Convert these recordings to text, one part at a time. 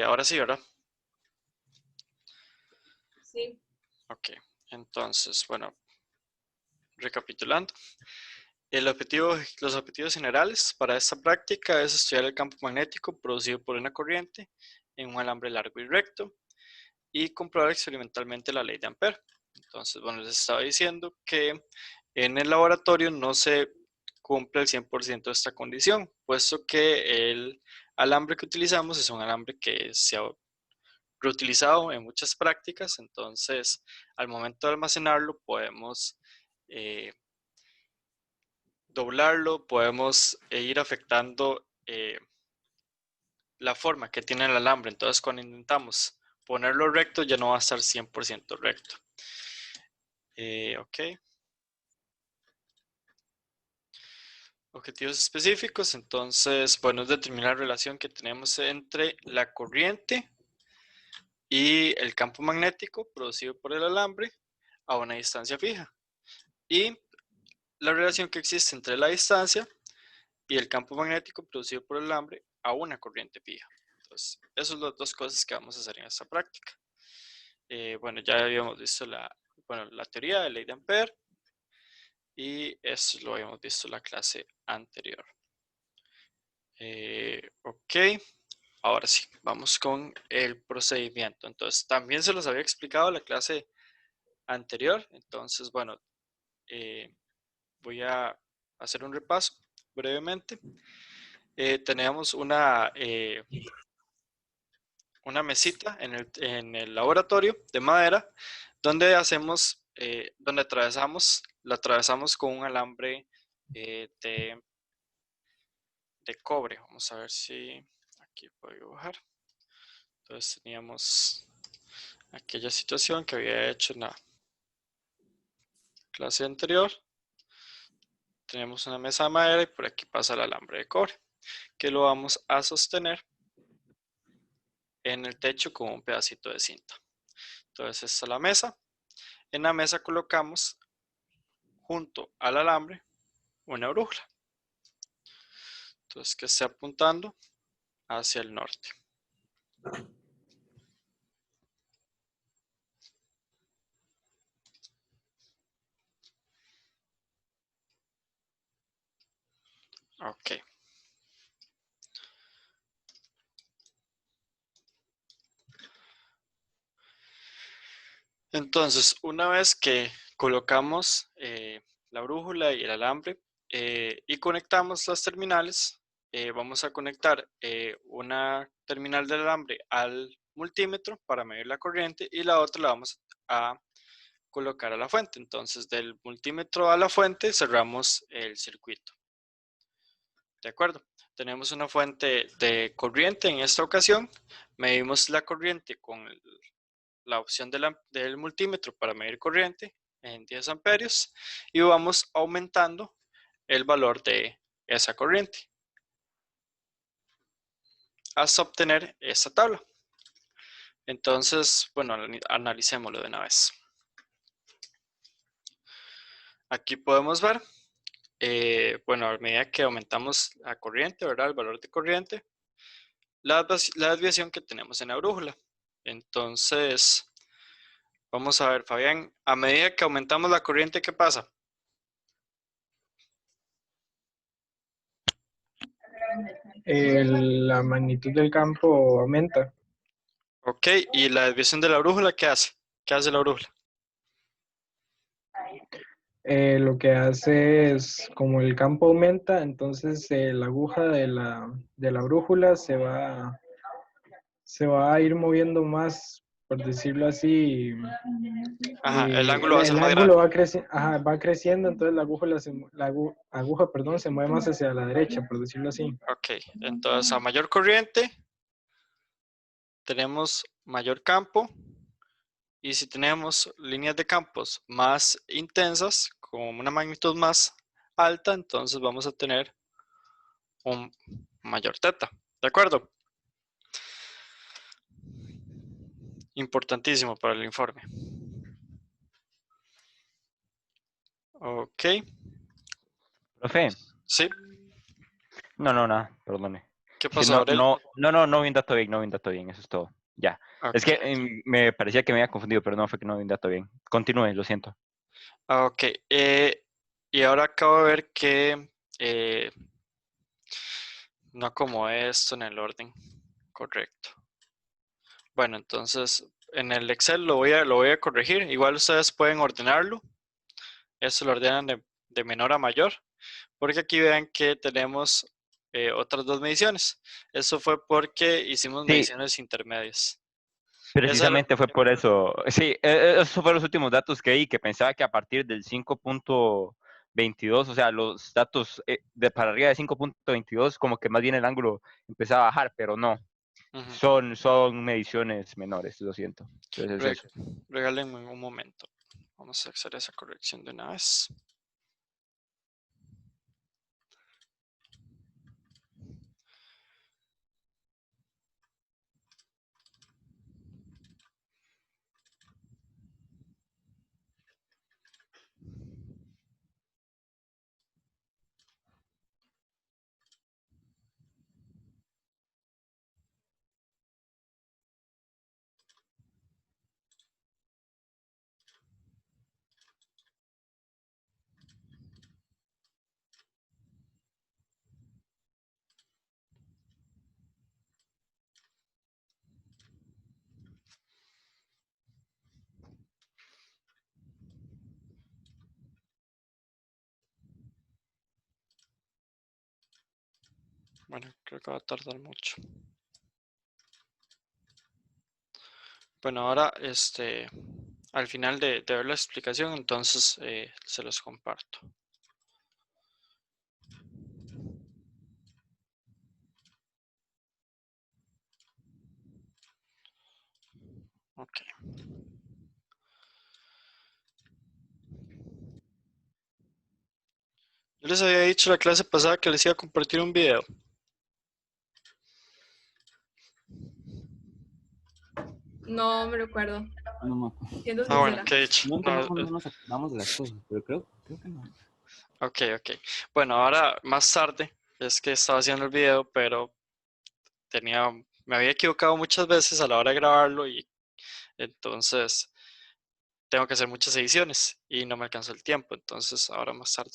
Ahora sí, ¿verdad? Sí. Ok, entonces, bueno, recapitulando. Los objetivos generales para esta práctica es estudiar el campo magnético producido por una corriente en un alambre largo y recto y comprobar experimentalmente la ley de Ampère. Entonces, bueno, les estaba diciendo que en el laboratorio no se cumple el 100% de esta condición, puesto que el alambre que utilizamos es un alambre que se ha reutilizado en muchas prácticas, entonces al momento de almacenarlo podemos doblarlo, podemos ir afectando la forma que tiene el alambre. Entonces, cuando intentamos ponerlo recto, ya no va a estar 100% recto. Ok. Objetivos específicos. Entonces, bueno, es determinar la relación que tenemos entre la corriente y el campo magnético producido por el alambre a una distancia fija. Y la relación que existe entre la distancia y el campo magnético producido por el alambre a una corriente fija. Entonces, esas son las dos cosas que vamos a hacer en esta práctica. Bueno, ya habíamos visto la teoría de la ley de Ampère y esto lo habíamos visto en la clase anterior. Ok, ahora sí, vamos con el procedimiento. Entonces, también se los había explicado en la clase anterior. Entonces, bueno, voy a hacer un repaso brevemente. Tenemos una mesita en el laboratorio de madera donde la atravesamos con un alambre de cobre. Vamos a ver si aquí puedo dibujar. Entonces teníamos aquella situación que había hecho en la clase anterior. Tenemos una mesa de madera y por aquí pasa el alambre de cobre, que lo vamos a sostener en el techo con un pedacito de cinta. Entonces esta es la mesa. En la mesa colocamos junto al alambre una brújula. Entonces que esté apuntando hacia el norte. Ok. Entonces, una vez que colocamos la brújula y el alambre y conectamos las terminales, vamos a conectar una terminal del alambre al multímetro para medir la corriente y la otra la vamos a colocar a la fuente. Entonces, del multímetro a la fuente cerramos el circuito. ¿De acuerdo? Tenemos una fuente de corriente en esta ocasión. Medimos la corriente con la opción del multímetro para medir corriente en 10 amperios y vamos aumentando el valor de esa corriente hasta obtener esta tabla. Entonces, bueno, analicémoslo de una vez. Aquí podemos ver, bueno, a medida que aumentamos la corriente, ¿verdad? El valor de corriente, la desviación que tenemos en la brújula. Entonces, vamos a ver, Fabián, a medida que aumentamos la corriente, ¿qué pasa? La magnitud del campo aumenta. Ok, ¿y la desviación de la brújula qué hace? ¿Qué hace la brújula? Lo que hace es, como el campo aumenta, entonces la aguja de la brújula se va a ir moviendo más, por decirlo así. Ajá, el ángulo va a ser El más grande. ángulo va creciendo, entonces la aguja, perdón, se mueve más hacia la derecha, por decirlo así. Ok, entonces a mayor corriente tenemos mayor campo y si tenemos líneas de campos más intensas, con una magnitud más alta, entonces vamos a tener un mayor teta. ¿De acuerdo? Importantísimo para el informe. Ok. Profe, Sí. no, nada, perdone. ¿Qué Sí, pasó, Aurel? no vi un dato bien, no vi un dato bien, eso es todo. Ya. Es Ok, que me parecía que me había confundido, pero no, fue que no vi un dato bien. Continúe, lo siento. ok. Y ahora acabo de ver que eh, no acomodé esto en el orden correcto. Bueno, entonces en el Excel lo voy a corregir. Igual ustedes pueden ordenarlo. Eso lo ordenan de menor a mayor. Porque aquí vean que tenemos otras dos mediciones. Eso fue porque hicimos Sí, mediciones intermedias. Esa era- precisamente fue por eso. Sí, esos fueron los últimos datos que vi, que pensaba que a partir del 5.22, o sea, los datos de para arriba de 5.22, como que más bien el ángulo empezaba a bajar, pero no. Ujú. Son mediciones menores, lo siento. Entonces es eso. Regálenme un momento. Vamos a hacer esa corrección de una vez. Bueno, creo que va a tardar mucho. Bueno, ahora al final de ver la explicación, entonces se los comparto. Ok. Yo les había dicho la clase pasada que les iba a compartir un video. No me recuerdo, No me acuerdo. siendo Ah, bueno, sincera. ¿qué he dicho? Nunca no nos acordamos de las cosas, pero creo que no. Ok, ok. Bueno, ahora más tarde es que estaba haciendo el video, pero me había equivocado muchas veces a la hora de grabarlo y entonces tengo que hacer muchas ediciones y no me alcanzó el tiempo. Entonces ahora más tarde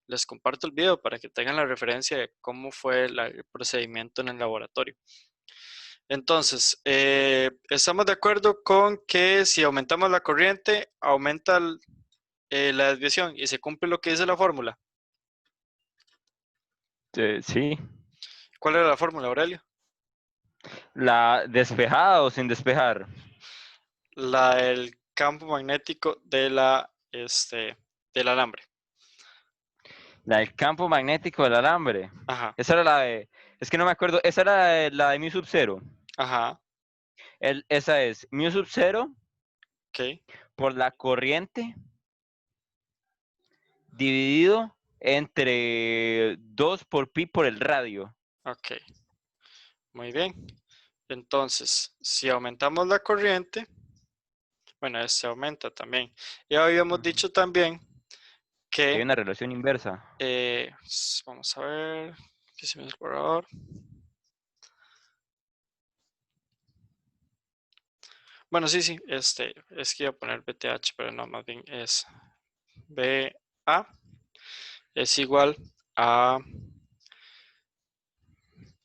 les comparto el video para que tengan la referencia de cómo fue el procedimiento en el laboratorio. Entonces, estamos de acuerdo con que si aumentamos la corriente, aumenta la desviación y se cumple lo que dice la fórmula. Sí. ¿Cuál era la fórmula, Aurelio? La despejada o sin despejar. La del campo magnético del alambre. La del campo magnético del alambre. Ajá, Esa era la de. Es que no me acuerdo. Esa era la de mu sub 0. ajá, Esa es mu sub 0 ok, por la corriente dividido entre 2 por pi por el radio. ok, muy bien. Entonces, si aumentamos la corriente, bueno, se aumenta también. Ya habíamos dicho también Hay que, una relación inversa. vamos a ver, ¿qué se me hace el borrador? Bueno, sí, es que iba a poner BTH, pero no, más bien es BA es igual a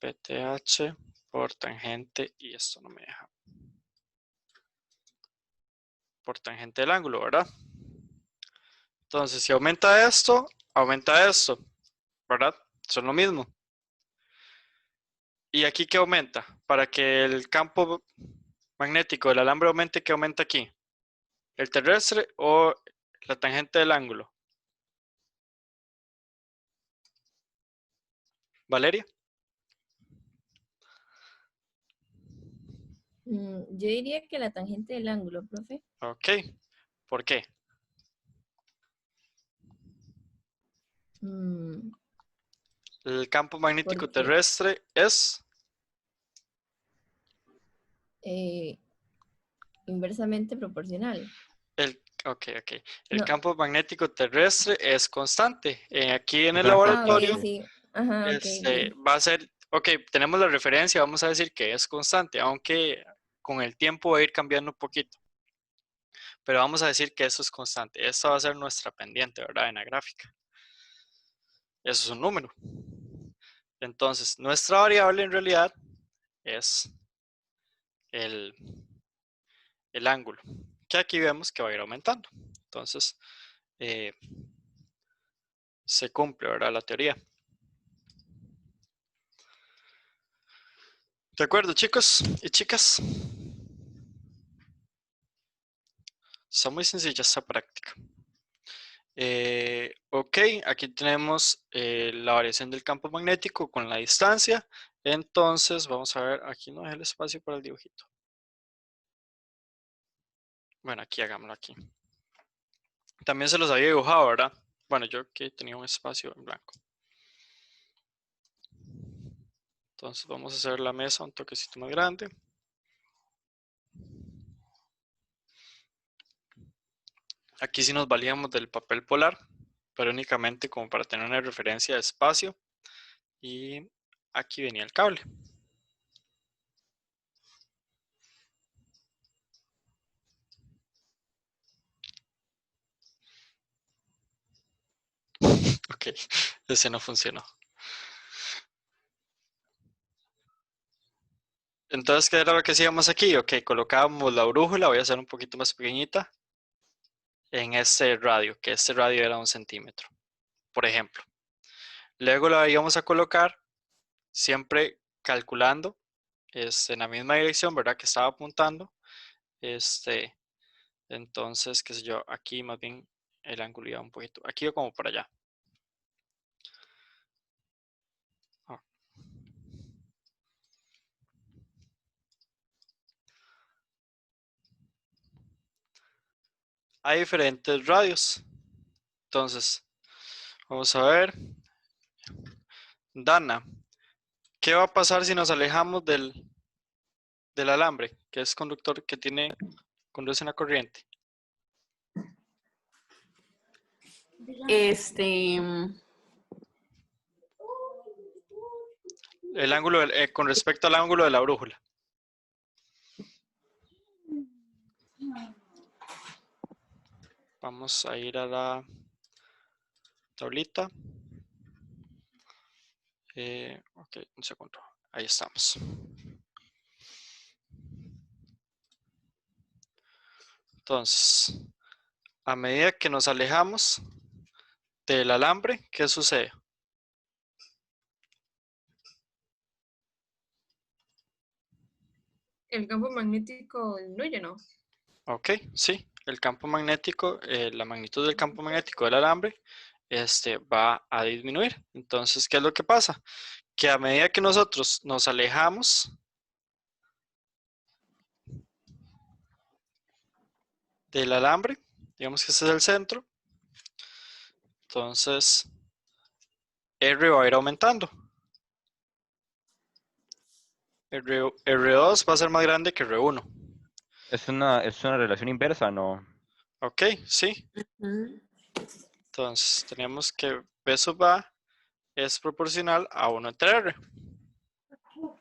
BTH por tangente, y esto no me deja, por tangente del ángulo, ¿verdad? Entonces, si aumenta esto, ¿verdad? Son lo mismo. ¿Y aquí qué aumenta? Para que el campo magnético del alambre aumente, ¿qué aumenta aquí? ¿El terrestre o la tangente del ángulo? ¿Valeria? Yo diría que la tangente del ángulo, profe. Ok. ¿Por qué? Mm, El campo magnético Porque terrestre es... eh, inversamente proporcional. Ok. El No. campo magnético terrestre es constante. Aquí en el Es una Ah, ok, laboratorio constante. sí. Ajá, ok, ok. va a ser Ok, tenemos la referencia, vamos a decir que es constante, aunque con el tiempo va a ir cambiando un poquito. Pero vamos a decir que eso es constante. Esta va a ser nuestra pendiente, ¿verdad? En la gráfica. Eso es un número. Entonces, nuestra variable en realidad es el ángulo, que aquí vemos que va a ir aumentando. Entonces, se cumple, ¿verdad? La teoría. ¿De acuerdo, chicos y chicas? Está muy sencilla esta práctica. Ok, aquí tenemos la variación del campo magnético con la distancia. Entonces, vamos a ver, aquí no es el espacio para el dibujito. Bueno, aquí hagámoslo aquí. También se los había dibujado, ¿verdad? Bueno, yo aquí tenía un espacio en blanco. Entonces vamos a hacer la mesa un toquecito más grande. Aquí sí nos valíamos del papel polar, pero únicamente como para tener una referencia de espacio. Y aquí venía el cable. Ok, ese no funcionó. Entonces, ¿qué era lo que hacíamos aquí? Ok, colocábamos la brújula, voy a hacer un poquito más pequeñita, en este radio, que este radio era 1 centímetro, por ejemplo. Luego la íbamos a colocar siempre calculando en la misma dirección, ¿verdad? Que estaba apuntando. Entonces, qué sé yo, aquí más bien el ángulo iba un poquito, aquí iba como para allá. Ah. Hay diferentes radios. Entonces, vamos a ver. Dana, ¿qué va a pasar si nos alejamos del alambre, que es conductor, que conduce una corriente? El ángulo, con respecto al ángulo de la brújula. Vamos a ir a la tablita. Ok, un segundo. Ahí estamos. Entonces, a medida que nos alejamos del alambre, ¿qué sucede? El campo magnético disminuye, ¿no? Ok, sí. El campo magnético, la magnitud del campo magnético del alambre, va a disminuir. Entonces, ¿qué es lo que pasa? Que a medida que nosotros nos alejamos del alambre, digamos que ese es el centro, entonces R va a ir aumentando. R2 va a ser más grande que R1. Es una relación inversa, ¿no? Ok, sí. Entonces tenemos que P sub A es proporcional a 1 entre R.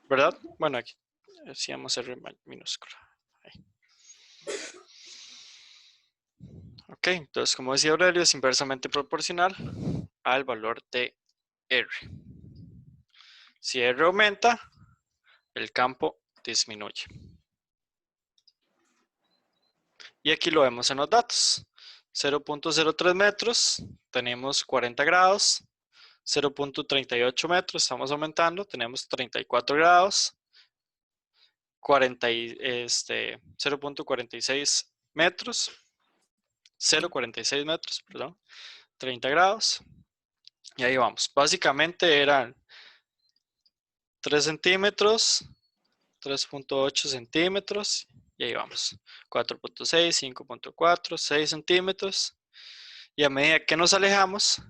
¿Verdad? Bueno, aquí decíamos R minúscula. Ahí. Ok, entonces como decía Aurelio, es inversamente proporcional al valor de R. Si R aumenta, el campo disminuye. Y aquí lo vemos en los datos. 0.03 metros, tenemos 40 grados. 0.38 metros, estamos aumentando, tenemos 34 grados. 0.46 metros. 0.46 metros, perdón. 30 grados. Y ahí vamos. Básicamente eran 3 centímetros, 3.8 centímetros, y ahí vamos. 4.6, 5.4, 6 centímetros. Y a medida que nos alejamos,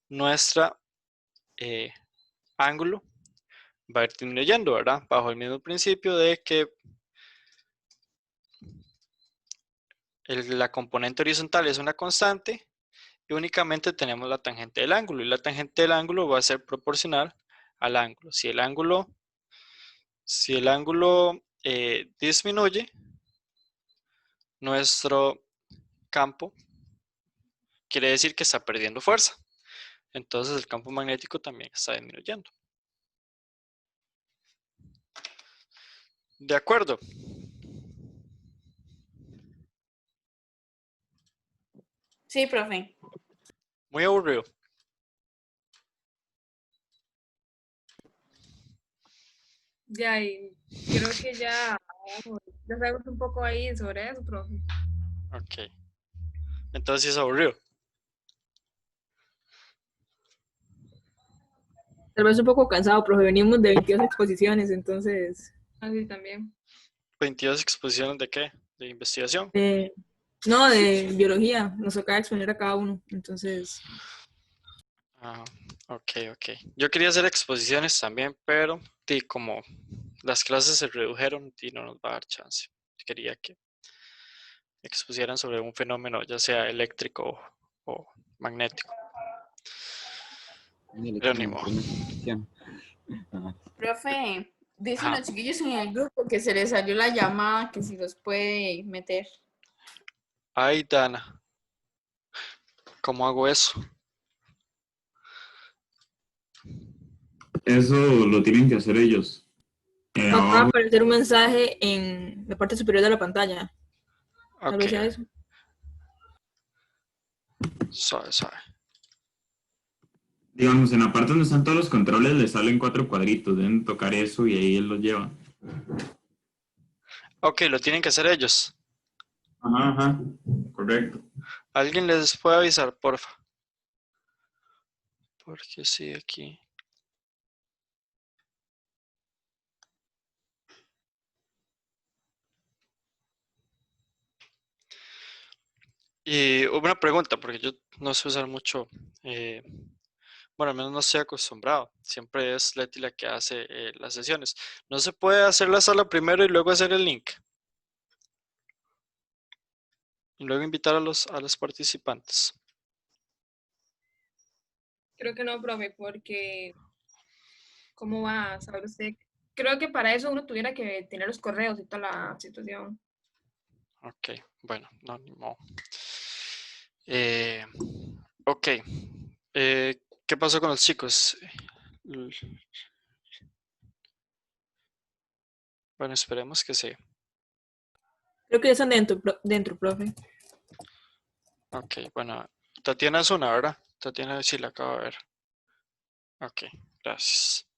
nuestro ángulo va a ir disminuyendo, ¿verdad? Bajo el mismo principio de que la componente horizontal es una constante y únicamente tenemos la tangente del ángulo. Y la tangente del ángulo va a ser proporcional al ángulo. Si el ángulo disminuye, nuestro campo quiere decir que está perdiendo fuerza. Entonces el campo magnético también está disminuyendo. ¿De acuerdo? Sí, profe. Muy aburrido. Ya, y creo que ya sabemos un poco ahí sobre eso, profe. Ok. Entonces es aburrido. Tal vez un poco cansado, profe. Venimos de 22 exposiciones, entonces. Así también. 22 exposiciones de qué? De investigación. No, de biología. Nos toca exponer a cada uno. Entonces. Ah, ok. Yo quería hacer exposiciones también, pero como las clases se redujeron y no nos va a dar chance. Quería que expusieran sobre un fenómeno, ya sea eléctrico o magnético. Pero ni modo. Profe, dicen Ajá. los chiquillos en el grupo que se les salió la llamada, que si los puede meter. Ay, Dana. ¿Cómo hago eso? Eso lo tienen que hacer ellos. Acaba de Abajo, aparecer un mensaje en la parte superior de la pantalla. Tal Ok. vez sea eso. Suave. digamos, en la parte donde están todos los controles, le salen 4 cuadritos. Deben tocar eso y ahí él los lleva. Ok, lo tienen que hacer ellos. Ajá, correcto. ¿Alguien les puede avisar, porfa? Porque sí, aquí. Y una pregunta, porque yo no sé usar mucho. Bueno, al menos no estoy acostumbrado. Siempre es Leti la que hace las sesiones. ¿No se puede hacer la sala primero y luego hacer el link? Y luego invitar a los participantes. Creo que no, profe, porque ¿cómo va a saber usted? Creo que para eso uno tuviera que tener los correos y toda la situación. Ok, bueno, no, ni modo. Ok. ¿Qué pasó con los chicos? Bueno, esperemos que sí. Creo que ya están dentro, profe. Ok, bueno. Tatiana es una, ¿verdad? Tatiana sí la acabo de ver. Ok, gracias.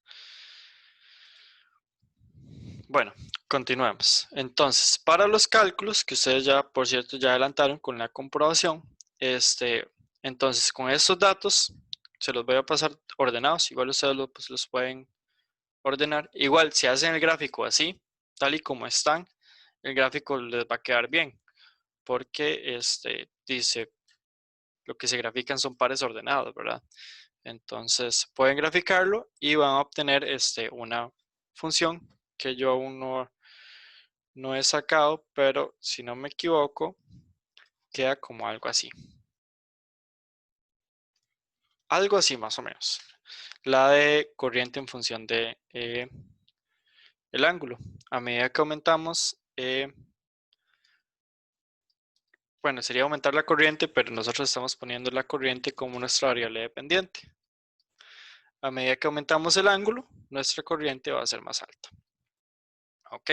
Bueno, continuemos. Entonces, para los cálculos, que ustedes ya, por cierto, ya adelantaron con la comprobación, entonces con estos datos se los voy a pasar ordenados. Igual ustedes pues, los pueden ordenar. Igual, si hacen el gráfico así, tal y como están, el gráfico les va a quedar bien. Porque dice, lo que se grafican son pares ordenados, ¿verdad? Entonces, pueden graficarlo y van a obtener una función que yo aún no he sacado, pero si no me equivoco, queda como algo así. Algo así más o menos. La de corriente en función de el ángulo. A medida que aumentamos, bueno, sería aumentar la corriente, pero nosotros estamos poniendo la corriente como nuestra variable dependiente. A medida que aumentamos el ángulo, nuestra corriente va a ser más alta. Ok.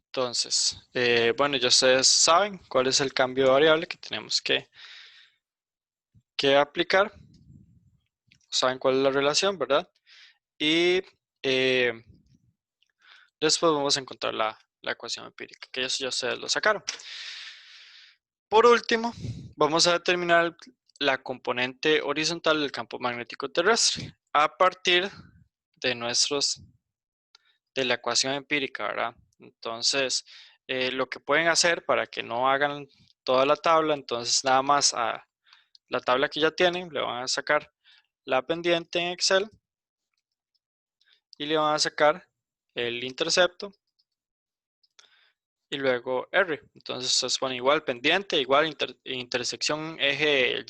Entonces, bueno, ya ustedes saben cuál es el cambio de variable que tenemos que aplicar. Saben cuál es la relación, ¿verdad? Y después vamos a encontrar la ecuación empírica, que eso ya ustedes lo sacaron. Por último, vamos a determinar la componente horizontal del campo magnético terrestre a partir de la ecuación empírica, ¿verdad? Entonces, lo que pueden hacer para que no hagan toda la tabla, entonces nada más a la tabla que ya tienen, le van a sacar la pendiente en Excel y le van a sacar el intercepto y luego R. Entonces ustedes ponen igual pendiente, igual intersección eje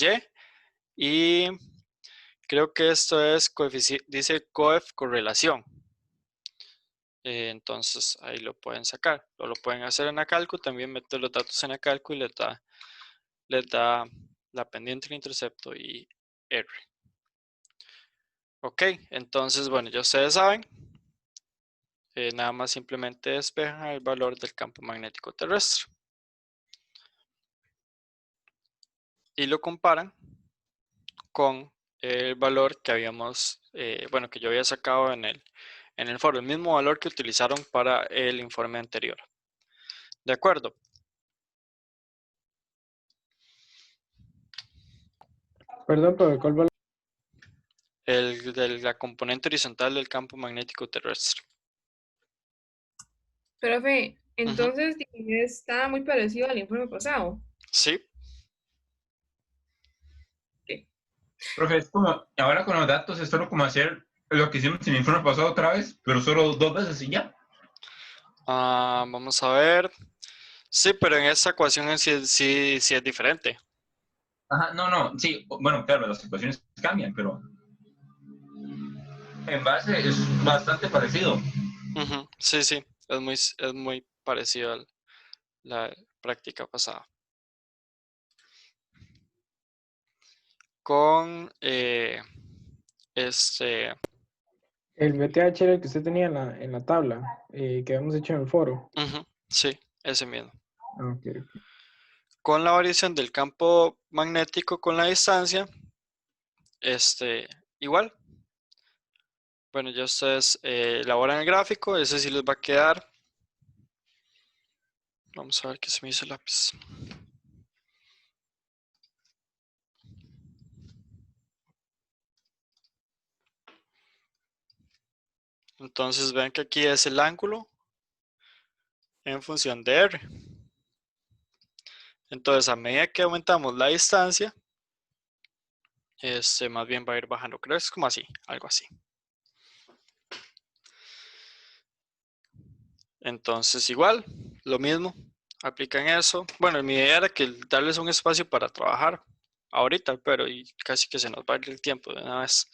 Y y Creo que esto es dice coef correlación. Entonces ahí lo pueden sacar. O lo pueden hacer en la calcu, también meter los datos en la calcu y les da la pendiente, el intercepto y R. Ok, entonces bueno, ya ustedes saben. Nada más simplemente despejan el valor del campo magnético terrestre. Y lo comparan con el valor que habíamos, bueno, que yo había sacado en el foro, el mismo valor que utilizaron para el informe anterior. ¿De acuerdo? Perdón, pero ¿cuál valor? El de la componente horizontal del campo magnético terrestre. Profe, entonces está muy parecido al informe pasado. Sí. Profe, es como, ahora con los datos es solo como hacer lo que hicimos en el informe pasado otra vez, pero solo 2 veces y ya. Vamos a ver. Sí, pero en esta ecuación en sí es diferente. Ajá, no, sí, bueno, claro, las ecuaciones cambian, pero en base es bastante parecido. Sí, es muy parecido a la práctica pasada. Con El BTH era el que usted tenía en la tabla que habíamos hecho en el foro. Sí, ese mismo. Okay. Con la variación del campo magnético con la distancia, igual. Bueno, ya ustedes elaboran el gráfico, ese sí les va a quedar. Vamos a ver qué se me hizo el lápiz. Entonces ven que aquí es el ángulo en función de R. Entonces a medida que aumentamos la distancia, más bien va a ir bajando. Creo que es como así, algo así. Entonces igual, lo mismo, aplican eso. Bueno, mi idea era que darles un espacio para trabajar ahorita, pero casi que se nos va el tiempo de una vez.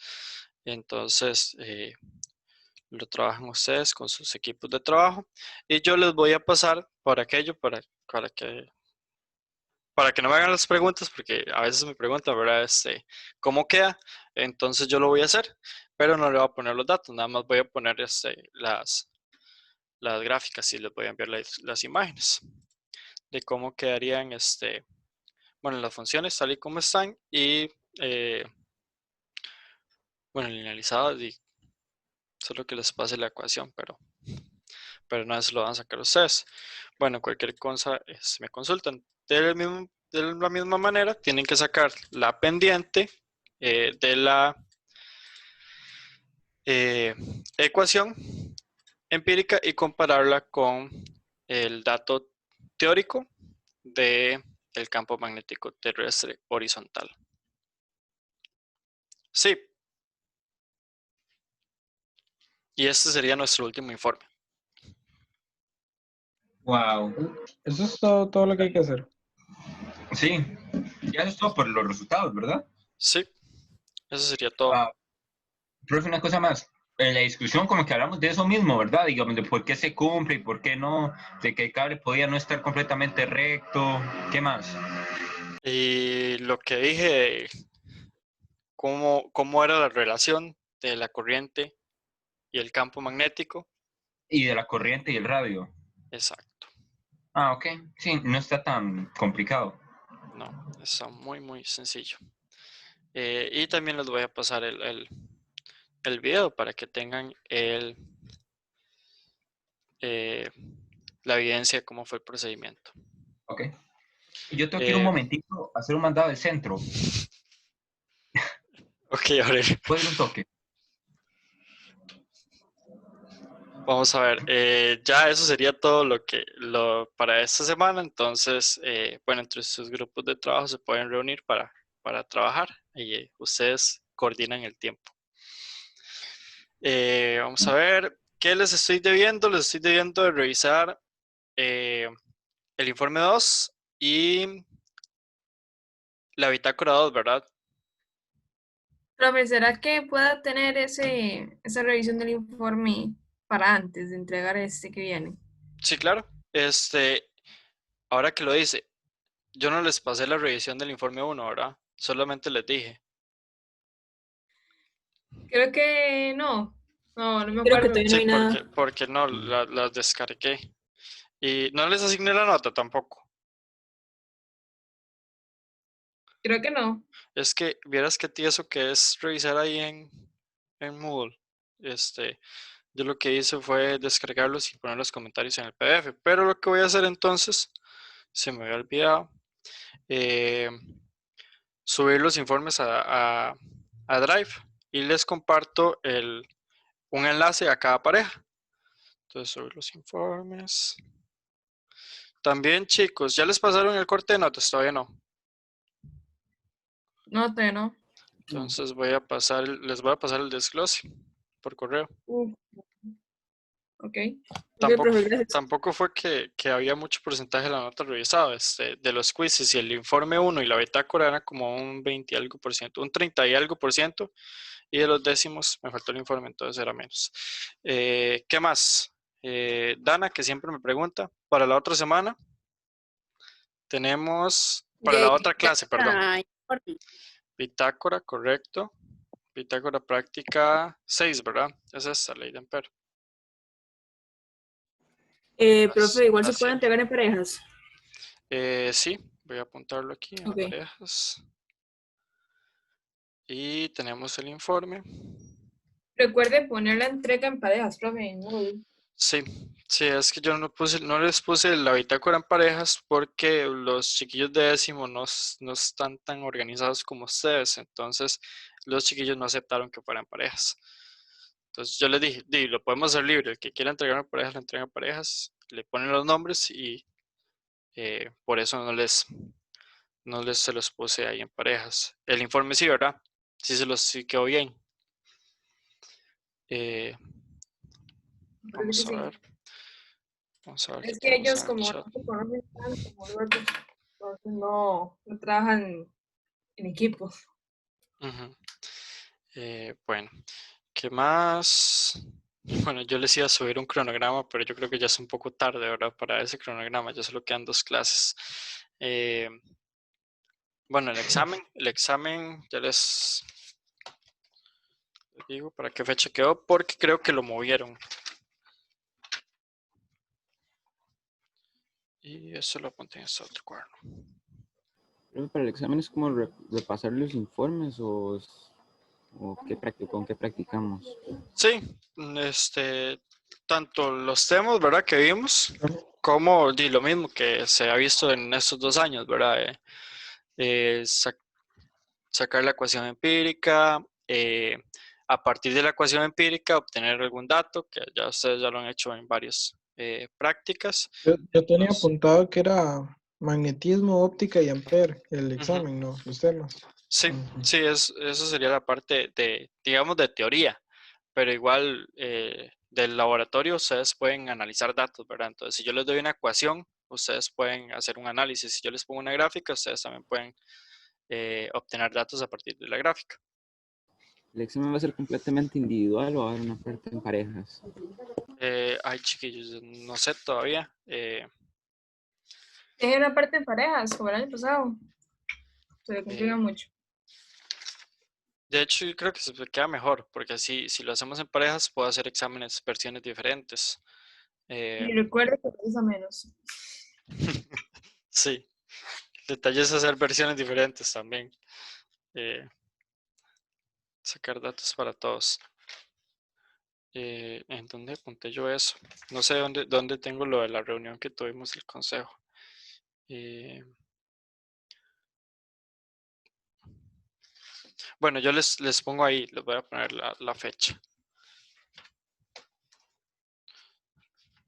Entonces, lo trabajan ustedes con sus equipos de trabajo y yo les voy a pasar por aquello para que no me hagan las preguntas, porque a veces me preguntan, ¿verdad? ¿Cómo queda? Entonces yo lo voy a hacer, pero no le voy a poner los datos, nada más voy a poner las gráficas y les voy a enviar las imágenes de cómo quedarían bueno, las funciones tal y como están y bueno, linealizadas y solo que les pase la ecuación, pero no, eso lo van a sacar ustedes. Bueno, cualquier cosa me consultan. De la misma manera, tienen que sacar la pendiente de la ecuación empírica y compararla con el dato teórico del campo magnético terrestre horizontal. Sí. Y este sería nuestro último informe. Wow. Eso es todo lo que hay que hacer. Sí, ya eso es todo por los resultados, ¿verdad? Sí, eso sería todo. Profe, una cosa más. En la discusión como que hablamos de eso mismo, ¿verdad? Digamos, de por qué se cumple y por qué no, de que el cable podía no estar completamente recto. ¿Qué más? Y lo que dije, cómo era la relación de la corriente y el campo magnético. Y de la corriente y el radio. Exacto. Ah, ok. Sí, no está tan complicado. No, está muy, muy sencillo. Y también les voy a pasar el video para que tengan la evidencia de cómo fue el procedimiento. Ok. Yo tengo que ir un momentito a hacer un mandado del centro. Ok, a ver. ¿Puedo ir un toque? Vamos a ver, ya eso sería todo para esta semana. Entonces, bueno, entre sus grupos de trabajo se pueden reunir para trabajar y ustedes coordinan el tiempo. Vamos a ver, ¿qué les estoy debiendo? Les estoy debiendo de revisar el informe 2 y la bitácora 2, ¿verdad? Profe, ¿será que pueda tener esa revisión del informe para antes de entregar este que viene? Sí, claro. Ahora que lo dice, yo no les pasé la revisión del informe 1, ¿verdad? Solamente les dije. Creo que no. No, no me Creo que acuerdo. todavía no Sí, hay nada. porque no, las descargué. Y no les asigné la nota tampoco. Creo que no. Es que vieras qué tieso que es revisar ahí en Moodle. Yo lo que hice fue descargarlos y poner los comentarios en el PDF. Pero lo que voy a hacer entonces, se me había olvidado, eh, subir los informes a Drive y les comparto un enlace a cada pareja. Entonces, subir los informes. También, chicos, ¿ya les pasaron el corte de notas? Todavía no. No, todavía no. Entonces les voy a pasar el desglose por correo. Ok. Profe, gracias. Tampoco fue que había mucho porcentaje de la nota revisada. De los quizzes y el informe 1 y la bitácora era como un 20 y algo por ciento, un 30 y algo por ciento. Y de los décimos me faltó el informe, entonces era menos. ¿Qué más? Dana, que siempre me pregunta, para la otra semana tenemos, para la otra clase, perdón. Bitácora, correcto. Bitácora práctica 6, ¿verdad? Es esta, ley de Ampere. Profe, igual se Las pueden 7. entregar en parejas. Sí, voy a apuntarlo aquí en Ok. parejas. Y tenemos el informe. Recuerde poner la entrega en parejas, profe, en Moodle. Sí, es que yo no les puse la bitácora en parejas porque los chiquillos de décimo no están tan organizados como ustedes. Entonces, los chiquillos no aceptaron que fueran parejas. Entonces, yo les dije, lo podemos hacer libre. El que quiera entregar en parejas, lo entrega en parejas. Le ponen los nombres y por eso no les se los puse ahí en parejas. El informe sí, ¿verdad? Sí quedó bien. Parece Vamos que a sí. ver. Vamos a ver qué Es que tenemos ellos en el como chat. no se conocen tanto como los otros, entonces no trabajan en equipo. Ujú. Bueno, ¿qué más? Bueno, yo les iba a subir un cronograma, pero yo creo que ya es un poco tarde, ¿verdad? Para ese cronograma, ya solo quedan 2 clases. Bueno, el examen ya les digo para qué fecha quedó, porque creo que lo movieron. Y eso lo apunté en este otro cuaderno. Profe, para el examen es como repasar los informes o con qué practicamos. Sí, tanto los temas, ¿verdad? Que vimos, como lo mismo que se ha visto en estos 2 años, ¿verdad? Sacar la ecuación empírica, a partir de la ecuación empírica obtener algún dato, que ya ustedes ya lo han hecho en varias prácticas. Yo tenía apuntado que era magnetismo, óptica y ampere, el examen, ¿no? Los temas. Sí, eso sería la parte digamos, de teoría, pero igual del laboratorio ustedes pueden analizar datos, ¿verdad? Entonces, si yo les doy una ecuación, ustedes pueden hacer un análisis. Si yo les pongo una gráfica, ustedes también pueden obtener datos a partir de la gráfica. ¿El examen va a ser completamente individual o va a haber una parte en parejas? Ay, chiquillos, no sé todavía. Es una parte en parejas, como el año pasado. Se le complica mucho. De hecho, yo creo que se queda mejor, porque así, si lo hacemos en parejas, puedo hacer versiones diferentes. Y recuerde que pesa menos. Sí, el detalle es hacer versiones diferentes también. Sacar datos para todos. ¿En dónde apunté yo eso? No sé dónde tengo lo de la reunión que tuvimos el consejo. Bueno, yo les pongo ahí, les voy a poner la fecha.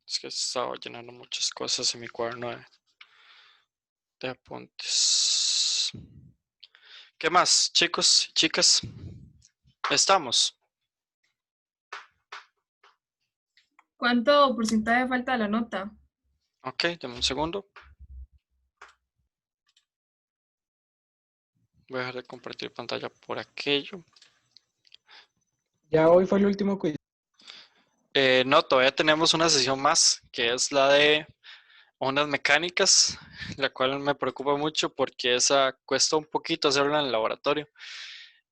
Es que estaba llenando muchas cosas en mi cuaderno de apuntes. ¿Qué más, chicos y chicas? ¿Estamos? ¿Cuánto porcentaje falta de la nota? Ok, dame un segundo. Voy a dejar de compartir pantalla por aquello. Ya hoy fue el último quiz. No, todavía tenemos una sesión más, que es la de ondas mecánicas, la cual me preocupa mucho porque esa cuesta un poquito hacerla en el laboratorio.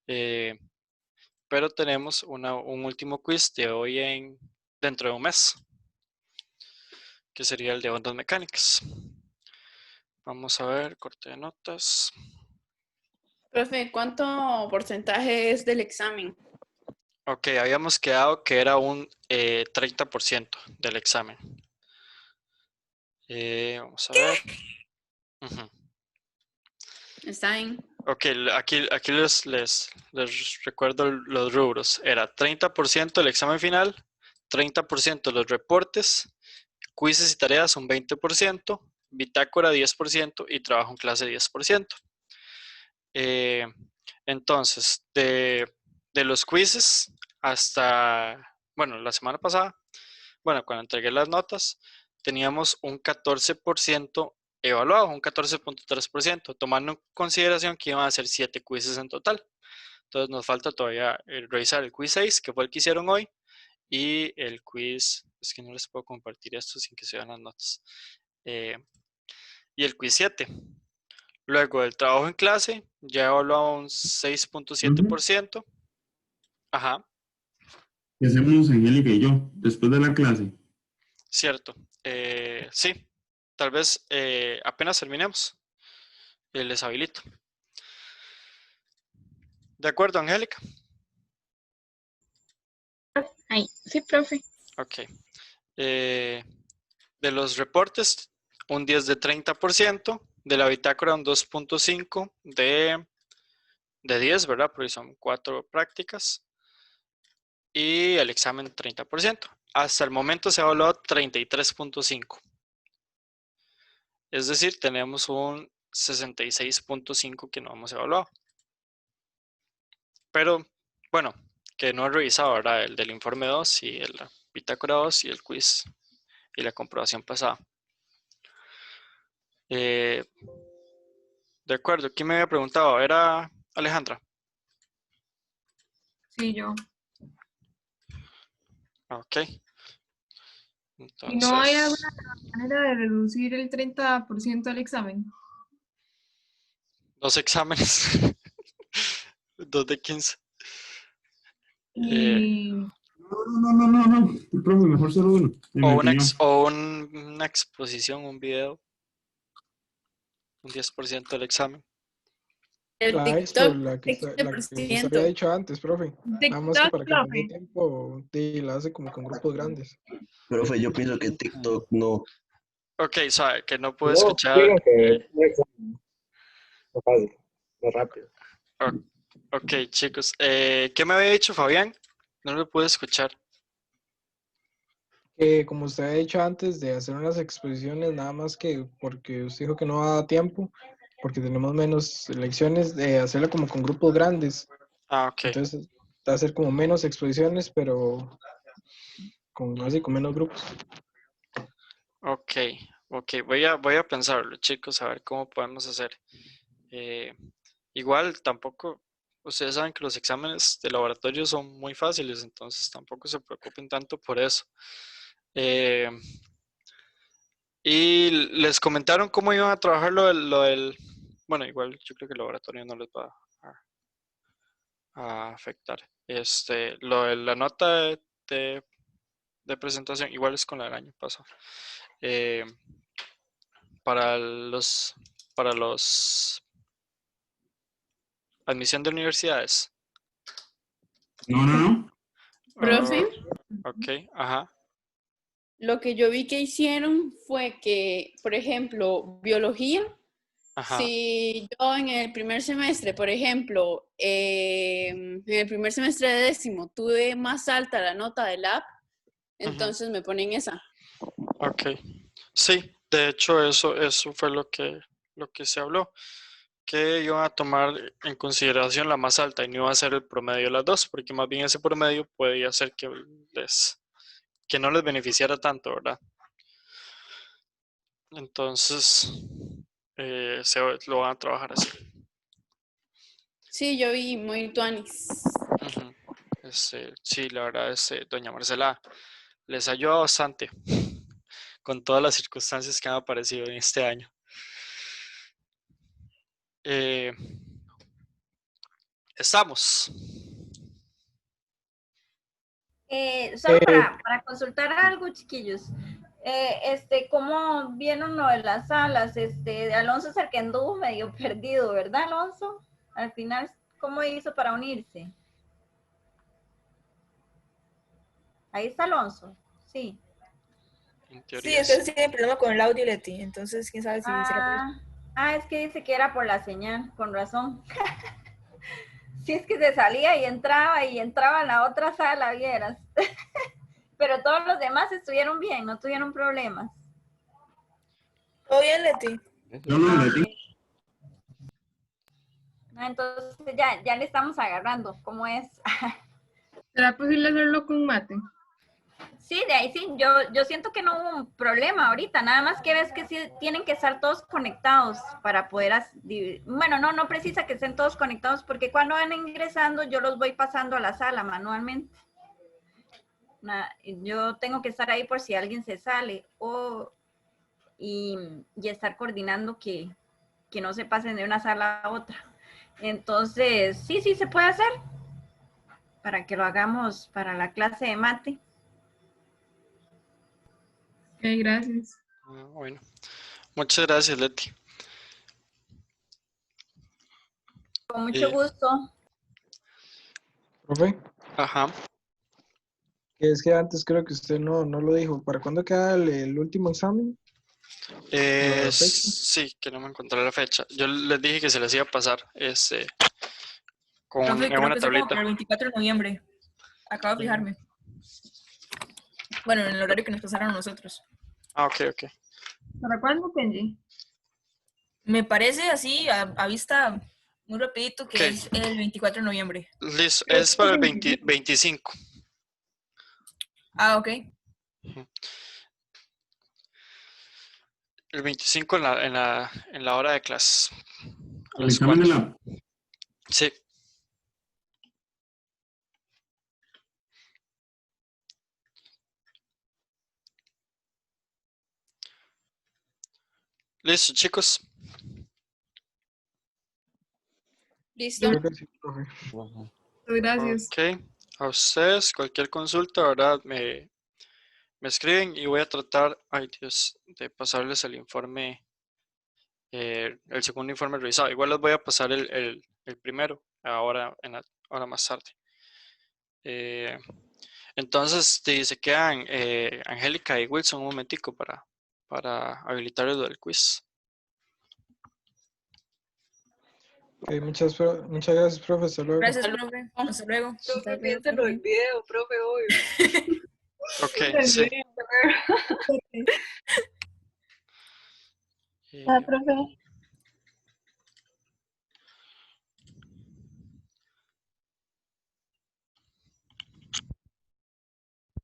Pero tenemos un último quiz de hoy dentro de un mes, que sería el de ondas mecánicas. Vamos a ver, corte de notas. Profe, ¿cuánto porcentaje es del examen? Ok, habíamos quedado que era un 30% del examen. Vamos a ver. Ujú. Está bien. Ok, aquí les recuerdo los rubros. Era 30% el examen final, 30% los reportes, quizzes y tareas un 20%, bitácora 10% y trabajo en clase 10%. Entonces, de los quizzes hasta, bueno, la semana pasada, bueno, cuando entregué las notas, teníamos un 14% evaluado, un 14.3%, tomando en consideración que iban a ser 7 quizzes en total. Entonces nos falta todavía revisar el quiz 6, que fue el que hicieron hoy, y el quiz, es que no les puedo compartir esto sin que se vean las notas, y el quiz 7. Luego del trabajo en clase, ya evaluado un 6.7%. Ajá, ¿Qué hacemos Angélica y yo después de la clase? cierto. Sí, tal vez apenas terminemos, les habilito. ¿De acuerdo, Angélica? Ay, sí, profe. Ok. De los reportes, un 10 de 30%. De la bitácora, un 2.5 de 10, ¿verdad? Porque son 4 prácticas. Y el examen, 30%. Hasta el momento se ha evaluado 33.5. Es decir, tenemos un 66.5 que no hemos evaluado. Pero, bueno, que no he revisado, ¿verdad? El del informe 2 y el bitácora 2 y el quiz y la comprobación pasada. De acuerdo, ¿quién me había preguntado? ¿Era Alejandra? Sí, yo. Ok. ¿Y no hay Entonces, alguna manera de reducir el 30% del examen? 2 exámenes. 2 de 15. Y No. El profe, mejor solo uno, en mi opinión. Una exposición, un video. Un 10% del examen. El La expo, TikTok, la que usted había 15%. dicho antes, profe. Nada más que TikTok, para que nos dé profe. tiempo, y la hace como con grupos grandes. Profe, yo pienso que TikTok no. Ok, sabe que no puedo No, escuchar. digo que un examen. No fácil, no rápido. Ok, chicos. ¿Qué me había dicho Fabián? No lo pude escuchar. Que como usted había dicho antes, de hacer unas exposiciones, nada más que porque usted dijo que no da tiempo, porque tenemos menos lecciones, de hacerla como con grupos grandes. Ah, ok. Entonces, va a ser como menos exposiciones, pero así con menos grupos. Ok. Voy a pensarlo, chicos, a ver cómo podemos hacer. Igual tampoco, ustedes saben que los exámenes de laboratorio son muy fáciles, entonces tampoco se preocupen tanto por eso. Y les comentaron cómo iban a trabajar lo del, bueno, igual yo creo que el laboratorio no les va a afectar. Lo de la nota de presentación, igual es con la del año pasado. Eh, para los admisión de universidades. No. Profe, Ok, ajá. lo que yo vi que hicieron fue que, por ejemplo, biología, Ajá. si yo en el primer semestre, por ejemplo, en el primer semestre de 10º tuve más alta la nota del lab, entonces me ponen esa. Ok. Sí, de hecho eso fue lo que se habló, que iban a tomar en consideración la más alta y no iba a ser el promedio de las dos, porque más bien ese promedio podía hacer que no les beneficiara tanto, ¿verdad? Entonces, lo van a trabajar así. Sí, yo vi muy tuanis. Sí, la verdad, doña Marcela les ayuda bastante con todas las circunstancias que han aparecido en este año. Estamos. Solo para consultar algo, chiquillos. ¿Cómo vieron lo de las salas? Alonso es el que anduvo medio perdido, ¿verdad, Alonso? Al final, ¿cómo hizo para unirse? Ahí está Alonso, sí. En Sí, teoría es que sí. tiene problema con el audio, Leti. Entonces, quién sabe si será Es que dice que era por la señal, con razón. Sí, es que se salía y entraba en la otra sala, vieras. Pero todos los demás estuvieron bien, no tuvieron problemas. ¿Todo bien, Leti? No, Leti. Entonces ya le estamos agarrando, ¿cómo es? ¿Será posible hacerlo con mate? Sí, de ahí sí, yo siento que no hubo un problema ahorita, nada más que ves que sí tienen que estar todos conectados para poder, bueno, no precisa que estén todos conectados porque cuando van ingresando yo los voy pasando a la sala manualmente. Yo tengo que estar ahí por si alguien se sale y estar coordinando que no se pasen de una sala a otra. Entonces, sí se puede hacer para que lo hagamos para la clase de mate. Ok, gracias. Bueno, muchas gracias, Leti. Con mucho gusto. Profe, Ajá. es que antes creo que usted no lo dijo. ¿Para cuándo queda el último examen? ¿La fecha? Sí, que no me encontré la fecha. Yo les dije que se les iba a pasar Profe, en creo una que es como tablita. para el 24 de noviembre. Acabo de fijarme. Bueno, en el horario que nos pasaron a nosotros. Ok. ¿Para cuándo, Kenji? Me parece así, a vista muy rapidito, que Ok. es el 24 de noviembre. Listo, es para el 25. Ah, ok. El 25 en la hora de clases. A El las examen de 4. la... Sí. Listo, chicos. Listo. Creo que sí, profe. Gracias. Ok. A ustedes, cualquier consulta, ¿verdad? Me escriben y voy a tratar, ay Dios, de pasarles el informe, el segundo informe revisado. Igual les voy a pasar el primero, ahora más tarde. Entonces, se quedan Angélica y Wilson un momentico para habilitarles lo del quiz. Ok, muchas gracias, profe. Hasta luego. Gracias, profe. Hasta luego. Hasta luego, Piénsalo el profe. video, profe, obvio. Ok, sí. Profe.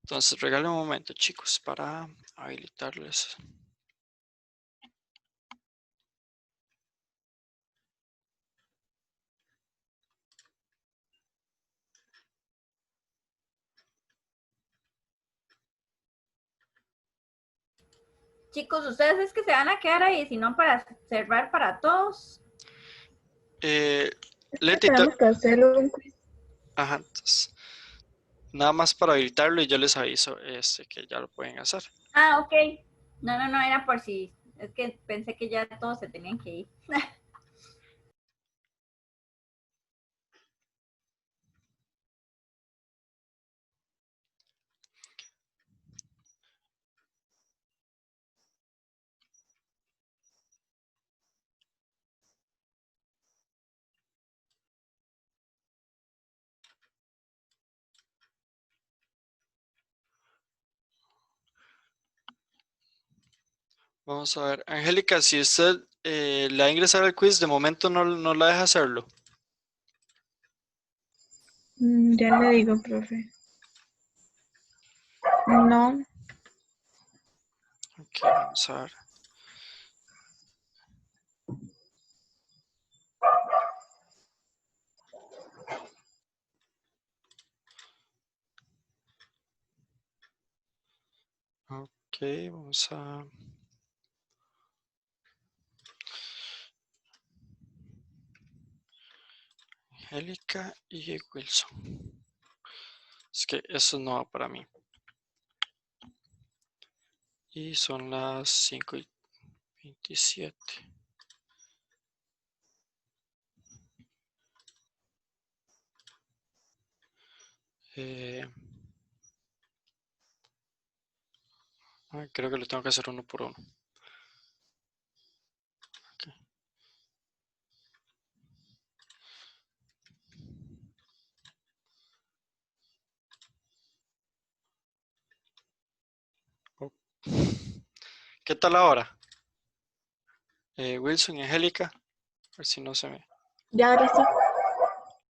Entonces, regalen un momento, chicos, para habilitarles. Chicos, ustedes es que se van a quedar ahí, si no para cerrar para todos. Leti, Tenemos que hacerlo un quiz. ajá, entonces, nada más para habilitarlo y yo les aviso que ya lo pueden hacer. Ah, ok. No, era por si, es que pensé que ya todos se tenían que ir. Vamos a ver, Angélica, si usted le va a ingresar al quiz, de momento no la deja hacerlo. Ya le digo, profe. No. Ok, vamos a ver. Ok, vamos a... Angélica y Wilson. Es que eso no va para mí. Y son las 5:27. Creo que lo tengo que hacer uno por uno. Ok. Oh. ¿Qué tal ahora? Wilson y Angélica. A ver si no se ve. Ya ahora sí.